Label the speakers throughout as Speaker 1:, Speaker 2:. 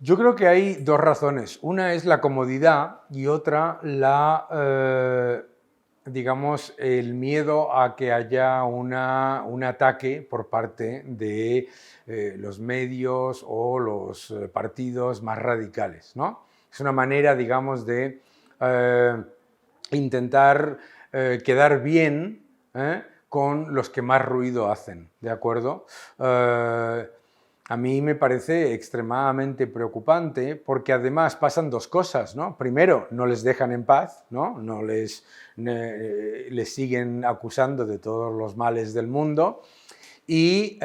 Speaker 1: Yo creo que hay dos razones. Una es la comodidad y otra digamos, el miedo a que haya un ataque por parte de los medios o los partidos más radicales, ¿no? Es una manera, digamos, de eh, intentar quedar bien con los que más ruido hacen, ¿de acuerdo? A mí me parece extremadamente preocupante porque además pasan dos cosas, ¿no? Primero, no les dejan en paz, ¿no? Les siguen acusando de todos los males del mundo. Y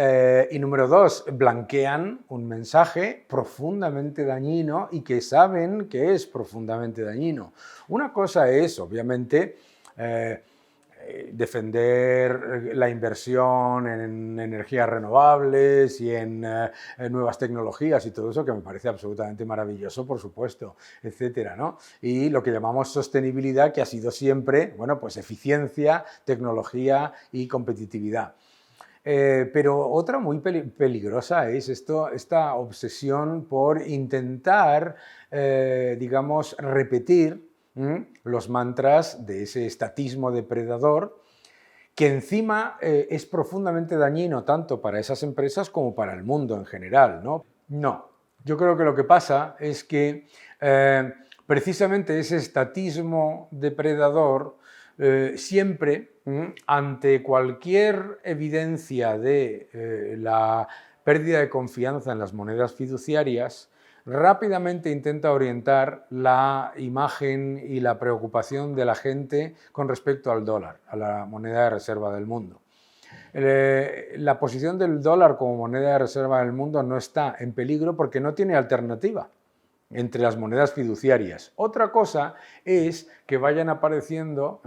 Speaker 1: número dos, blanquean un mensaje profundamente dañino y que saben que es profundamente dañino. Una cosa es, obviamente, eh, defender la inversión en energías renovables y en nuevas tecnologías y todo eso, que me parece absolutamente maravilloso, por supuesto, etcétera, ¿no? Y lo que llamamos sostenibilidad, que ha sido siempre, bueno, pues eficiencia, tecnología y competitividad. Pero otra muy peligrosa es esta obsesión por intentar, digamos, repetir los mantras de ese estatismo depredador, que encima es profundamente dañino tanto para esas empresas como para el mundo en general, ¿no? No, yo creo que lo que pasa es que precisamente ese estatismo depredador siempre, ante cualquier evidencia de la pérdida de confianza en las monedas fiduciarias, rápidamente intenta orientar la imagen y la preocupación de la gente con respecto al dólar, a la moneda de reserva del mundo. La posición del dólar como moneda de reserva del mundo no está en peligro porque no tiene alternativa entre las monedas fiduciarias. Otra cosa es que vayan apareciendo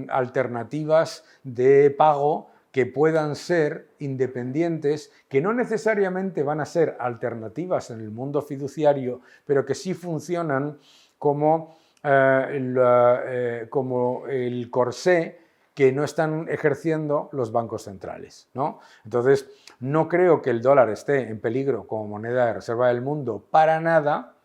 Speaker 1: alternativas de pago que puedan ser independientes, que no necesariamente van a ser alternativas en el mundo fiduciario, pero que sí funcionan como el corsé que no están ejerciendo los bancos centrales, ¿no? Entonces, no creo que el dólar esté en peligro como moneda de reserva del mundo para nada.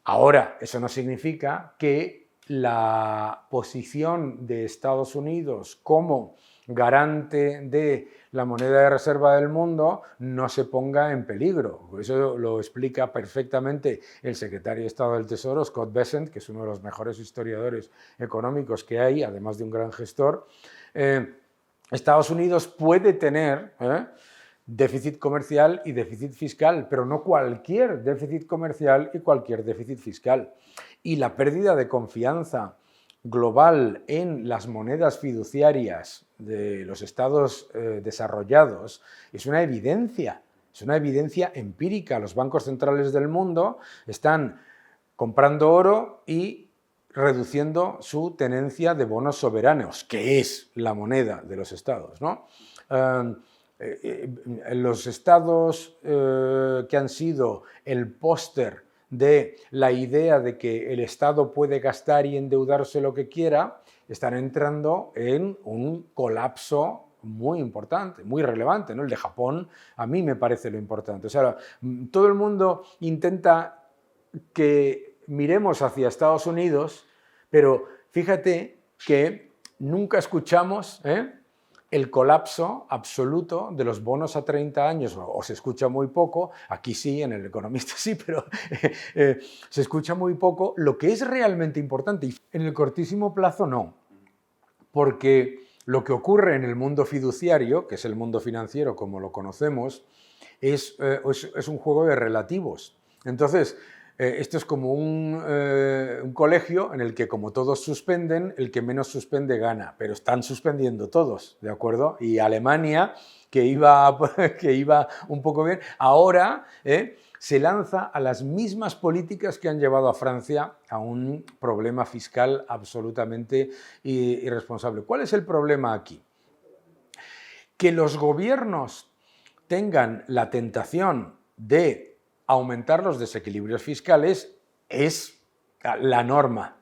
Speaker 1: Ahora, eso no significa que la posición de Estados Unidos como garante de la moneda de reserva del mundo no se ponga en peligro. Eso lo explica perfectamente el secretario de Estado del Tesoro, Scott Bessent, que es uno de los mejores historiadores económicos que hay, además de un gran gestor. Estados Unidos puede tener déficit comercial y déficit fiscal, pero no cualquier déficit comercial y cualquier déficit fiscal. Y la pérdida de confianza global en las monedas fiduciarias de los estados desarrollados es una evidencia empírica. Los bancos centrales del mundo están comprando oro y reduciendo su tenencia de bonos soberanos, que es la moneda de los estados, ¿no? Los estados que han sido el póster de la idea de que el Estado puede gastar y endeudarse lo que quiera, están entrando en un colapso muy importante, muy relevante, ¿no? El de Japón a mí me parece lo importante. O sea, todo el mundo intenta que miremos hacia Estados Unidos, pero fíjate que nunca escuchamos el colapso absoluto de los bonos a 30 años, o se escucha muy poco, aquí sí, en El Economista sí, pero se escucha muy poco, lo que es realmente importante. Y en el cortísimo plazo no, porque lo que ocurre en el mundo fiduciario, que es el mundo financiero como lo conocemos, es un juego de relativos. Entonces, esto es como un colegio en el que, como todos suspenden, el que menos suspende gana, pero están suspendiendo todos, ¿de acuerdo? Y Alemania, que iba un poco bien, ahora se lanza a las mismas políticas que han llevado a Francia a un problema fiscal absolutamente irresponsable. ¿Cuál es el problema aquí? Que los gobiernos tengan la tentación de aumentar los desequilibrios fiscales es la norma.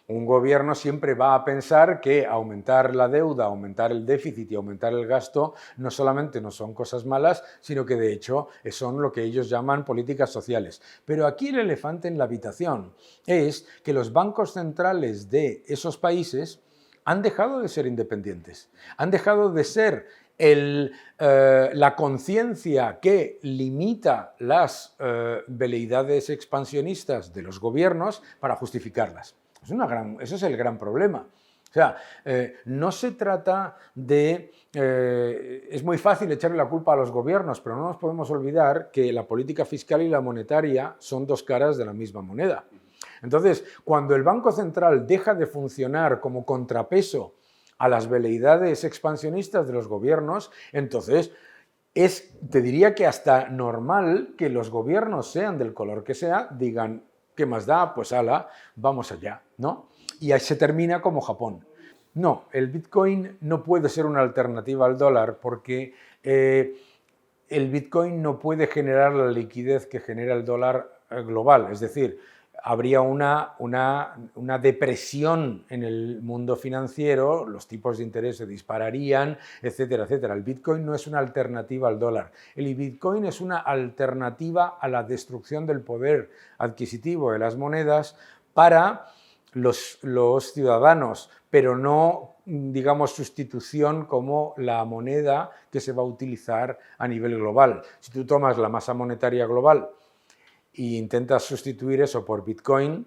Speaker 1: un gobierno siempre va a pensar que aumentar la deuda, aumentar el déficit y aumentar el gasto no solamente no son cosas malas, sino que de hecho son lo que ellos llaman políticas sociales. Pero aquí el elefante en la habitación es que los bancos centrales de esos países han dejado de ser independientes, han dejado de ser la conciencia que limita las veleidades expansionistas de los gobiernos para justificarlas. Eso es el gran problema. O sea, no se trata de... es muy fácil echarle la culpa a los gobiernos, pero no nos podemos olvidar que la política fiscal y la monetaria son dos caras de la misma moneda. Entonces, cuando el Banco Central deja de funcionar como contrapeso a las veleidades expansionistas de los gobiernos, entonces te diría que hasta normal que los gobiernos, sean del color que sea, digan, ¿qué más da? Pues ala, vamos allá, ¿no? Y ahí se termina como Japón. No, el Bitcoin no puede ser una alternativa al dólar porque el Bitcoin no puede generar la liquidez que genera el dólar global, es decir, habría una depresión en el mundo financiero, los tipos de interés se dispararían, etcétera, etcétera. El Bitcoin no es una alternativa al dólar. El Bitcoin es una alternativa a la destrucción del poder adquisitivo de las monedas para los ciudadanos, pero no, digamos, sustitución como la moneda que se va a utilizar a nivel global. Si tú tomas la masa monetaria global e intentas sustituir eso por Bitcoin,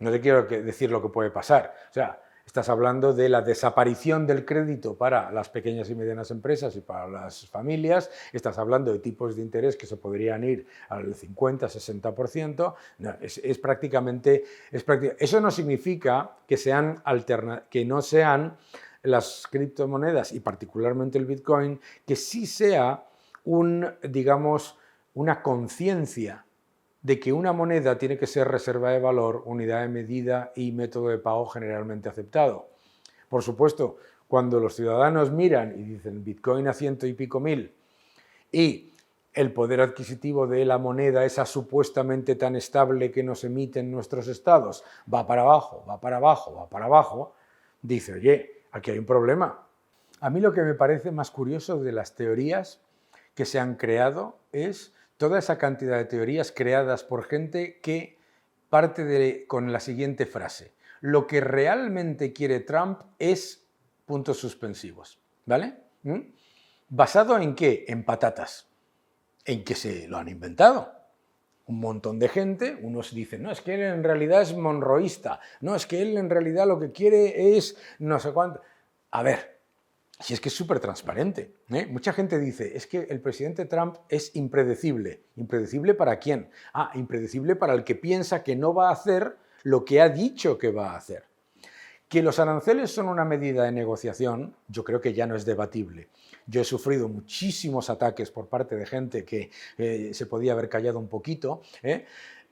Speaker 1: no te quiero decir lo que puede pasar. O sea, estás hablando de la desaparición del crédito para las pequeñas y medianas empresas y para las familias, estás hablando de tipos de interés que se podrían ir al 50-60%. No, es prácticamente... Eso no significa que no sean las criptomonedas, y particularmente el Bitcoin, que sí sea digamos, una conciencia de que una moneda tiene que ser reserva de valor, unidad de medida y método de pago generalmente aceptado. Por supuesto, cuando los ciudadanos miran y dicen Bitcoin a 100 y pico mil y el poder adquisitivo de la moneda, esa supuestamente tan estable que nos emiten nuestros estados, va para abajo, va para abajo, va para abajo, dice, oye, aquí hay un problema. A mí lo que me parece más curioso de las teorías que se han creado es toda esa cantidad de teorías creadas por gente que parte con la siguiente frase. Lo que realmente quiere Trump es puntos suspensivos. ¿Vale? ¿Basado en qué? En patatas. En que se lo han inventado. Un montón de gente, unos dicen, no, es que él en realidad es monroísta, no, es que él en realidad lo que quiere es no sé cuánto. A ver, si es que es súper transparente. Mucha gente dice, es que el presidente Trump es impredecible. ¿Impredecible para quién? Impredecible para el que piensa que no va a hacer lo que ha dicho que va a hacer. Que los aranceles son una medida de negociación, yo creo que ya no es debatible. Yo he sufrido muchísimos ataques por parte de gente que se podía haber callado un poquito,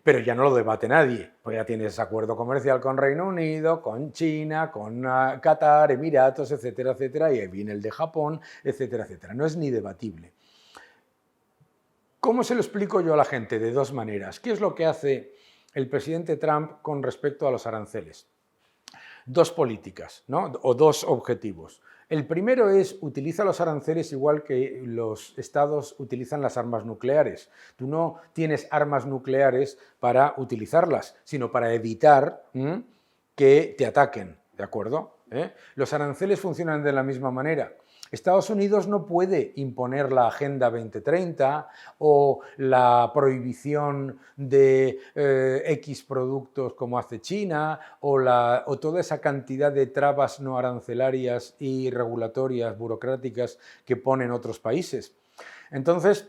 Speaker 1: pero ya no lo debate nadie, pues ya tienes acuerdo comercial con Reino Unido, con China, con Qatar, Emiratos, etcétera, etcétera, y ahí viene el de Japón, etcétera, etcétera. No es ni debatible. ¿Cómo se lo explico yo a la gente? De dos maneras. ¿Qué es lo que hace el presidente Trump con respecto a los aranceles? Dos políticas, ¿no? O dos objetivos. El primero es, utiliza los aranceles igual que los estados utilizan las armas nucleares. Tú no tienes armas nucleares para utilizarlas, sino para evitar que te ataquen, ¿de acuerdo? Los aranceles funcionan de la misma manera. Estados Unidos no puede imponer la Agenda 2030 o la prohibición de X productos como hace China o toda esa cantidad de trabas no arancelarias y regulatorias, burocráticas que ponen otros países. Entonces,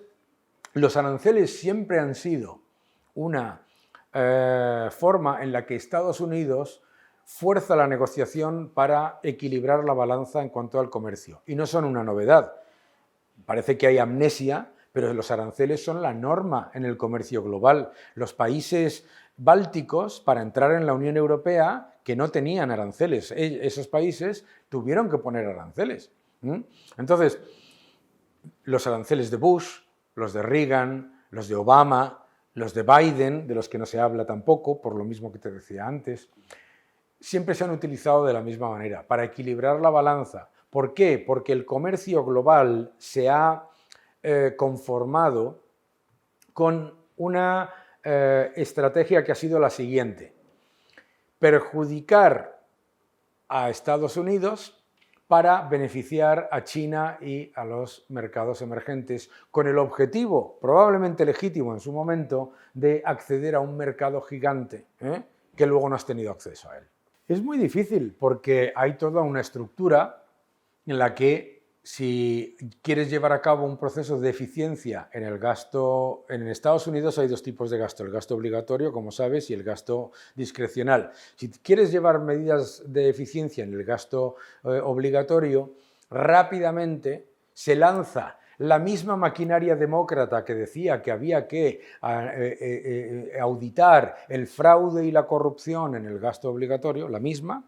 Speaker 1: los aranceles siempre han sido una forma en la que Estados Unidos fuerza la negociación para equilibrar la balanza en cuanto al comercio. Y no son una novedad. Parece que hay amnesia, pero los aranceles son la norma en el comercio global. Los países bálticos, para entrar en la Unión Europea, que no tenían aranceles, esos países tuvieron que poner aranceles. Entonces, los aranceles de Bush, los de Reagan, los de Obama, los de Biden, de los que no se habla tampoco, por lo mismo que te decía antes, siempre se han utilizado de la misma manera, para equilibrar la balanza. ¿Por qué? Porque el comercio global se ha conformado con una estrategia que ha sido la siguiente: perjudicar a Estados Unidos para beneficiar a China y a los mercados emergentes, con el objetivo, probablemente legítimo en su momento, de acceder a un mercado gigante, que luego no has tenido acceso a él. Es muy difícil porque hay toda una estructura en la que, si quieres llevar a cabo un proceso de eficiencia en el gasto, en Estados Unidos hay dos tipos de gasto: el gasto obligatorio, como sabes, y el gasto discrecional. Si quieres llevar medidas de eficiencia en el gasto obligatorio, rápidamente se lanza la misma maquinaria demócrata que decía que había que auditar el fraude y la corrupción en el gasto obligatorio, la misma.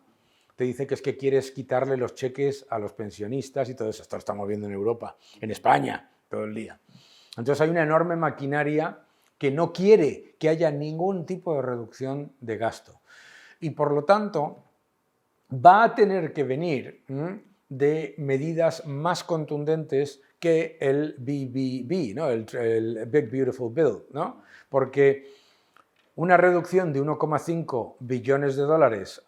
Speaker 1: Te dice que es que quieres quitarle los cheques a los pensionistas y todo eso. Esto lo estamos viendo en Europa, en España, todo el día. Entonces hay una enorme maquinaria que no quiere que haya ningún tipo de reducción de gasto. Y por lo tanto va a tener que venir de medidas más contundentes que el BBB, ¿no? el Big Beautiful Bill, ¿no? Porque una reducción de 1,5 billones de dólares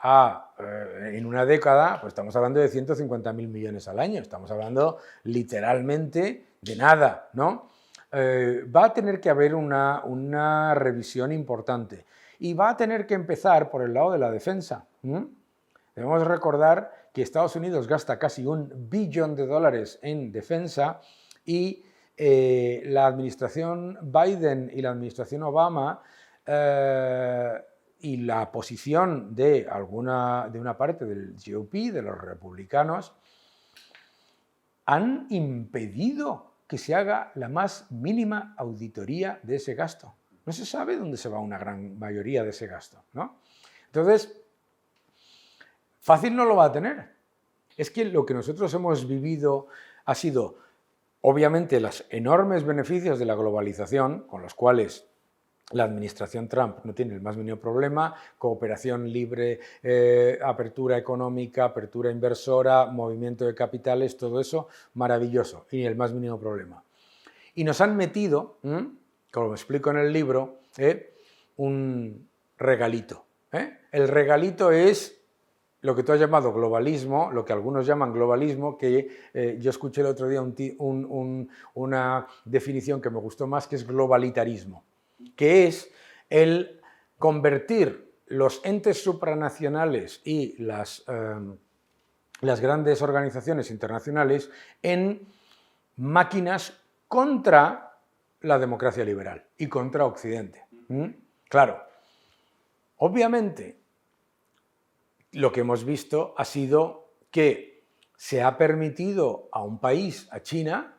Speaker 1: en una década, pues estamos hablando de 150.000 millones al año, estamos hablando literalmente de nada, ¿no? Va a tener que haber una revisión importante y va a tener que empezar por el lado de la defensa. Debemos recordar que Estados Unidos gasta casi 1 billón de dólares en defensa y la administración Biden y la administración Obama y la posición de una parte del GOP, de los republicanos, han impedido que se haga la más mínima auditoría de ese gasto. No se sabe dónde se va una gran mayoría de ese gasto, ¿no? Entonces, fácil no lo va a tener. Es que lo que nosotros hemos vivido ha sido, obviamente, los enormes beneficios de la globalización, con los cuales la administración Trump no tiene el más mínimo problema: cooperación libre, apertura económica, apertura inversora, movimiento de capitales, todo eso maravilloso, y el más mínimo problema. Y nos han metido, como explico en el libro, un regalito. El regalito es lo que tú has llamado globalismo, lo que algunos llaman globalismo, que yo escuché el otro día una definición que me gustó más, que es globalitarismo, que es el convertir los entes supranacionales y las grandes organizaciones internacionales en máquinas contra la democracia liberal y contra Occidente. Claro, obviamente lo que hemos visto ha sido que se ha permitido a un país, a China,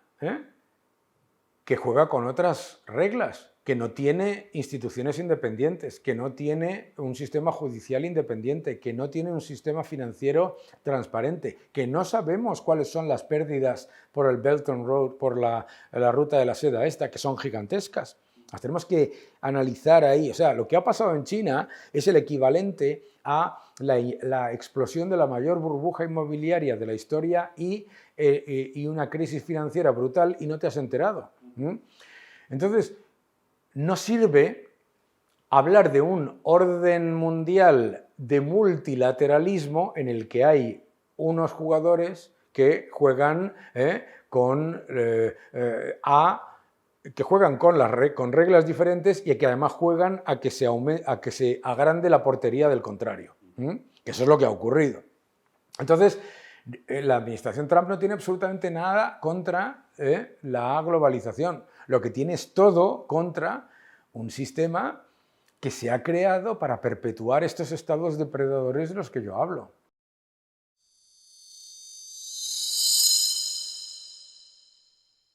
Speaker 1: que juega con otras reglas, que no tiene instituciones independientes, que no tiene un sistema judicial independiente, que no tiene un sistema financiero transparente, que no sabemos cuáles son las pérdidas por el Belt and Road, por la ruta de la seda esta, que son gigantescas. Las tenemos que analizar ahí. O sea, lo que ha pasado en China es el equivalente a la explosión de la mayor burbuja inmobiliaria de la historia y una crisis financiera brutal, y no te has enterado. Entonces, no sirve hablar de un orden mundial de multilateralismo en el que hay unos jugadores que juegan con reglas diferentes, y que además juegan a que se agrande la portería del contrario, que eso es lo que ha ocurrido. Entonces, la administración Trump no tiene absolutamente nada contra la globalización. Lo que tiene es todo contra un sistema que se ha creado para perpetuar estos estados depredadores de los que yo hablo.